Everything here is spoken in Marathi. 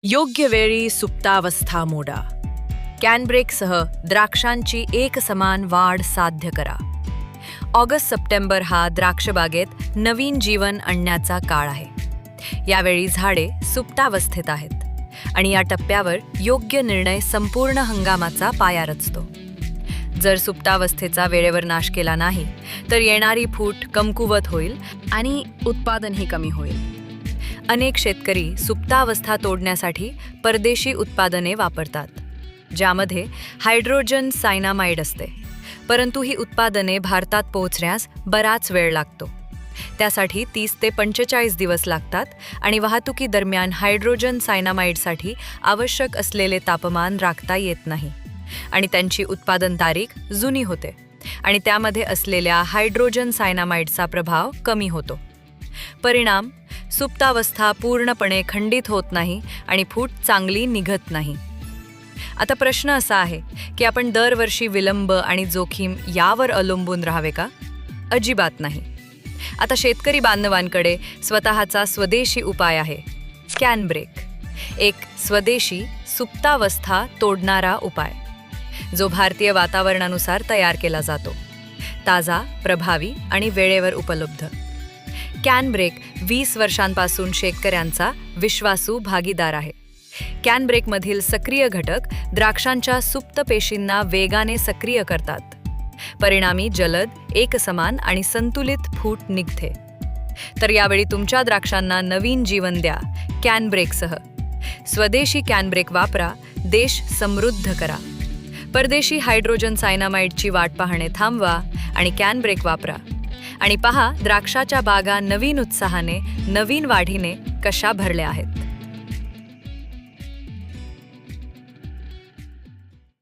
योग्य वेळी सुप्तावस्था मोडा. कॅनब्रेकसह द्राक्षांची एकसमान वाढ साध्य करा. ऑगस्ट-सप्टेंबर हा द्राक्षबागेत नवीन जीवन आणण्याचा काळ आहे. यावेळी झाडे सुप्तावस्थेत आहेत आणि या टप्प्यावर योग्य निर्णय संपूर्ण हंगामाचा पाया रचतो. जर सुप्तावस्थेचा वेळेवर नाश केला नाही तर येणारी फूट कमकुवत होईल आणि उत्पादनही कमी होईल. अनेक शेतकरी सुप्तावस्था तोडण्यासाठी परदेशी उत्पादने वापरतात, ज्यामध्ये हायड्रोजन सायनामाइड असते. परंतु ही उत्पादने भारतात पोहोचण्यास बराच वेळ लागतो. त्यासाठी 30 ते 45 दिवस लागतात आणि वाहतुकीदरम्यान हायड्रोजन सायनामाइडसाठी आवश्यक असलेले तापमान राखता येत नाही आणि त्यांची उत्पादन तारीख जुनी होते आणि त्यामध्ये असलेल्या हायड्रोजन सायनामाइडचा प्रभाव कमी होतो. परिणाम, सुप्तावस्था पूर्णपणे खंडित होत नाही आणि फूट चांगली निघत नाही. आता प्रश्न असा आहे की आपण दरवर्षी विलंब आणि जोखीम यावर अवलंबून राहावे का? अजिबात नाही. आता शेतकरी बांधवांकडे स्वतःचा स्वदेशी उपाय आहे, कॅनब्रेक. एक स्वदेशी सुप्तावस्था तोडणारा उपाय जो भारतीय वातावरणानुसार तयार केला जातो. ताजा, प्रभावी आणि वेळेवर उपलब्ध. कॅनब्रेक 20 वर्षांपासून शेतकऱ्यांचा विश्वासू भागीदार आहे. कॅनब्रेकमधील सक्रिय घटक द्राक्षांच्या सुप्त पेशींना वेगाने सक्रिय करतात. परिणामी जलद, एकसमान आणि संतुलित फूट निघते. तर यावेळी तुमच्या द्राक्षांना नवीन जीवन द्या कॅनब्रेकसह. स्वदेशी कॅनब्रेक वापरा, देश समृद्ध करा. परदेशी हायड्रोजन सायनामाइडची वाट पाहणे थांबवा आणि कॅनब्रेक वापरा आणि पहा द्राक्षाच्या बागा नवीन उत्साहाने, नवीन वाढीने कशा भरल्या आहेत.